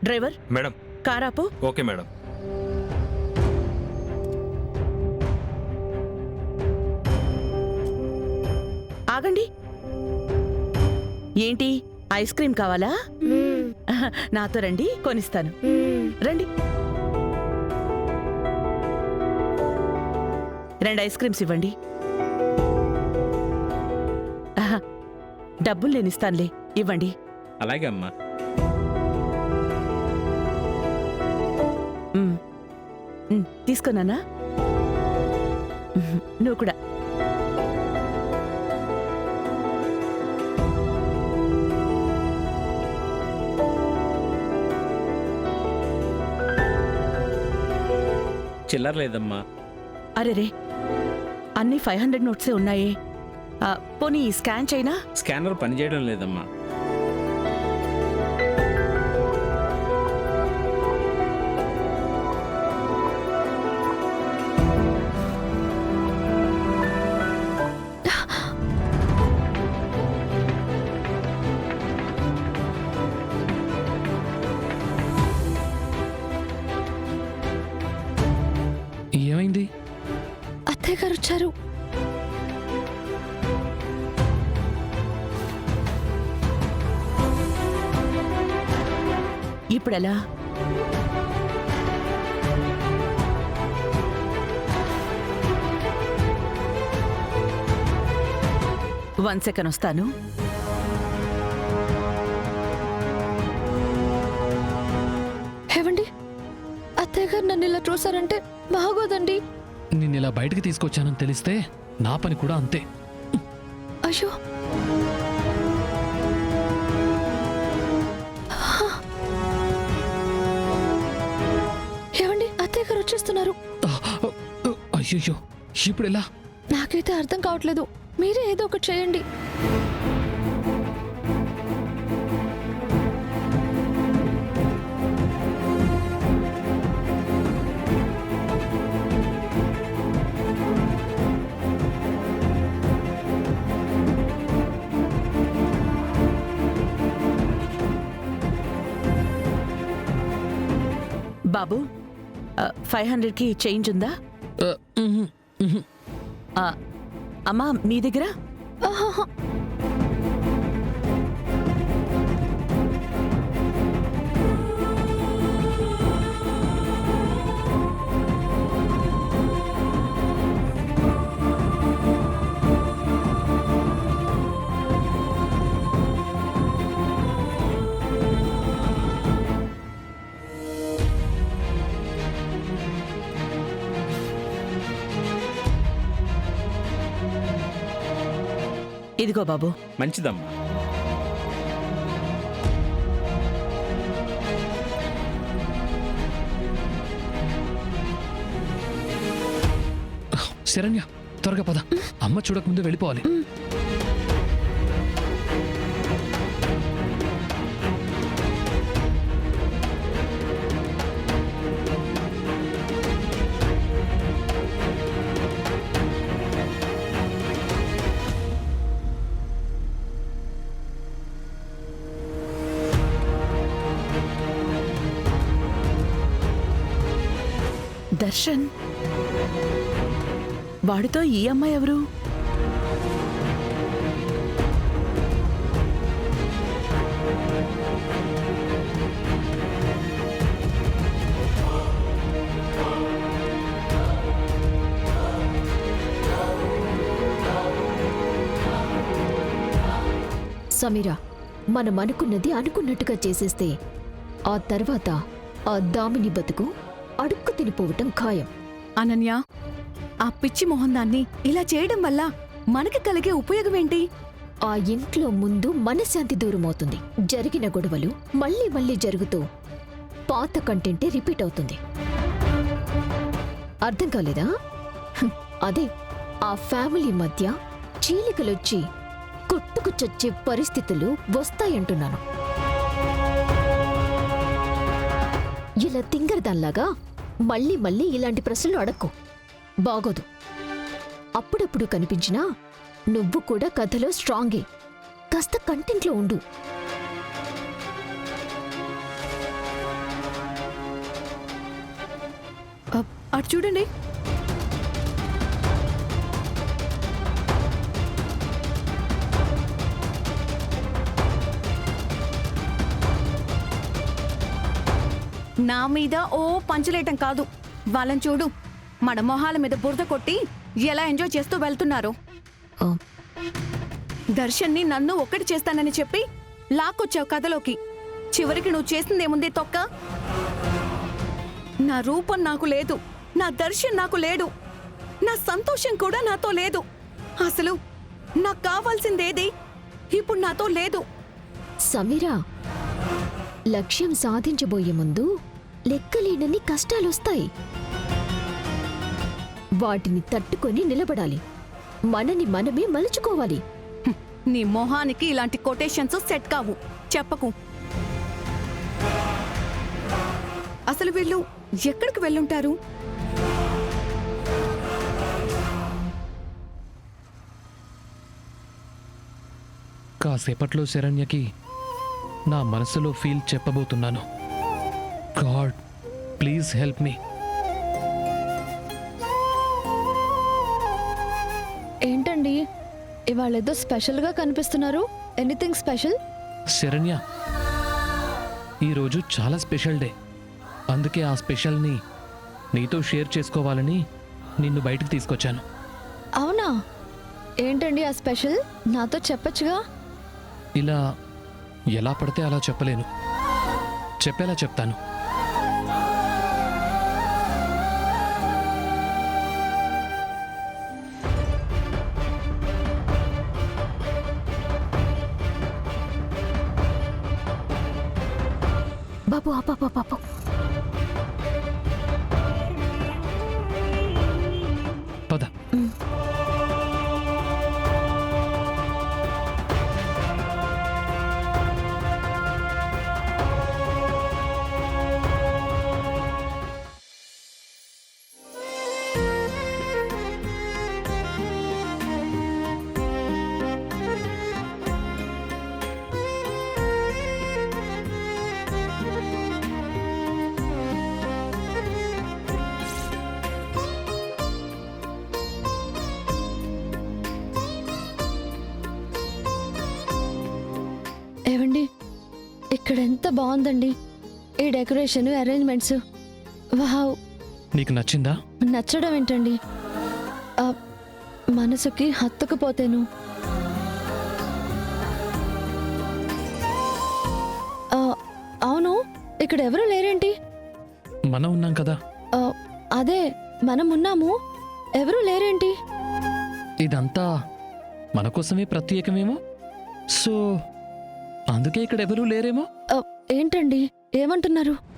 Driver madam. కారాపు. Okay madam. ఆగండి. ఏంటి ఐస్ క్రీమ్ కావాలా? నాతో రండి, కొనిస్తాను. రండి రెండు ఐస్ క్రీమ్స్ ఇవ్వండి. డబ్బులు నేనిస్తానులే, ఇవ్వండి. అలాగే అమ్మా. తీసుకున్నానా? నువ్వు కూడా. చిల్లర లేదమ్మా. అరే రే, అన్ని 500 నోట్సే ఉన్నాయే. పోనీ స్కాన్ చేయనా? స్కానర్ పనిచేయడం లేదమ్మా. ఏమైంది? అత్తయ్య గారు వచ్చారు. ఇప్పుడెలా? వన్ సెకండ్ వస్తాను. ఏవండి, అత్తయ్య గారు నన్ను ఇలా చూసారంటే బాగోదండి. నిన్నిలా బయటకు తీసుకొచ్చానని తెలిస్తే నా పని కూడా అంతే. అయ్యో, ఏవండి, అత్తయ్య గారు వచ్చేస్తున్నారు. అయ్యో, ఇప్పుడెలా? నాకైతే అర్థం కావట్లేదు. మీరే ఏదో ఒకటి చేయండి. బాబు, 500కి చేంజ్ ఉందా? అమ్మా, మీ దగ్గర? ఆహాహా. ఇదిగో బాబు. మంచిదమ్మా. శరణ్య, త్వరగా పద. అమ్మ చూడకముందే వెళ్ళిపోవాలి. దర్శన్, వాడితో ఈ అమ్మాయి ఎవరు? సమీరా, మనం అనుకున్నది అనుకున్నట్టుగా చేసేస్తే ఆ తర్వాత ఆ దామిని బతుకు అడుక్కు తినిపోవటం ఖాయం. అనన్య, ఆ పిచ్చి మొహందాన్ని ఇలా చేయడం వల్ల మనకి కలిగే ఉపయోగం ఏంటి? ఆ ఇంట్లో ముందు మనశ్శాంతి దూరమవుతుంది. జరిగిన గొడవలు మళ్ళీ మళ్ళీ జరుగుతూ పాత కంటెంటే రిపీట్ అవుతుంది. అర్థం కాలేదా? అదే ఆ ఫ్యామిలీ మధ్య చీలికలొచ్చి కొట్టుకు చచ్చే పరిస్థితులు వస్తాయంటున్నాను. ఇలా తింగరదాన్లాగా మళ్ళీ మళ్ళీ ఇలాంటి ప్రశ్నలు అడక్కు, బాగోదు. అప్పుడప్పుడు కనిపించినా నువ్వు కూడా కథలో స్ట్రాంగే, కాస్త కంటెంట్లో ఉండు. అటు చూడండి. నా మీద ఓ పంచలేయటం కాదు, వాళ్ళని చూడు, మన మొహాల మీద బురద కొట్టి ఎలా ఎంజాయ్ చేస్తూ వెళ్తున్నారు. ఆ, దర్శన్ని నన్ను ఒక్కటి చేస్తానని చెప్పి లాక్కొచ్చావు కథలోకి. చివరికి నువ్వు చేసిందేముంది తొక్క? నా రూపం నాకు లేదు, నా దర్శన్ నాకు లేడు, నా సంతోషం కూడా నాతో లేదు. అసలు నాకు కావాల్సిందేది ఇప్పుడు నాతో లేదు. సమీరా, లక్ష్యం సాధించబోయే ముందు లెక్కలేనన్ని కష్టాలొస్తాయి. వాటిని తట్టుకొని నిలబడాలి. మనని మనమే మలుచుకోవాలి. నీ మొహానికి ఇలాంటి కొటేషన్స్ సెట్ కావు. చెప్పకు. అసలు వీళ్ళు ఎక్కడికి వెళ్ళుంటారు? కాసేపట్లో శరణ్యకి నా మనసులో ఫీల్ చెప్పబోతున్నాను. God, please help me. ఏంటండి ఇవాళ ఏదో స్పెషల్గా కనిపిస్తున్నారు? Anything special? శరణ్య, ఈరోజు చాలా స్పెషల్ డే. అందుకే ఆ స్పెషల్ని నీతో షేర్ చేసుకోవాలని నిన్ను బయటకు తీసుకొచ్చాను. అవునా? ఏంటండి ఆ స్పెషల్? నాతో చెప్పొచ్చుగా. ఇలా ఎలా పడితే అలా చెప్పలేను, చెప్పేలా చెప్తాను. బాబు పాప పద. ఏవండి, ఇక్కడ ఎంత బాగుందండి ఈ డెకరేషన్, అరేంజ్మెంట్స్. వావ్! నీకు నచ్చిందా? నచ్చడం ఏంటండి, ఆ, మనసుకి హత్తుకుపోతేను. ఆ, అవును, ఇక్కడ ఎవరు లేరేంటి? మనం ఉన్నాం కదా. ఆ, అదే మనం ఉన్నాము, ఎవరు లేరేంటి? ఇదంతా మన కోసమే ప్రత్యేకమేమో, సో అందుకే ఇక్కడ ఎవరూ లేరేమో. ఏంటండి ఏమంటున్నారు?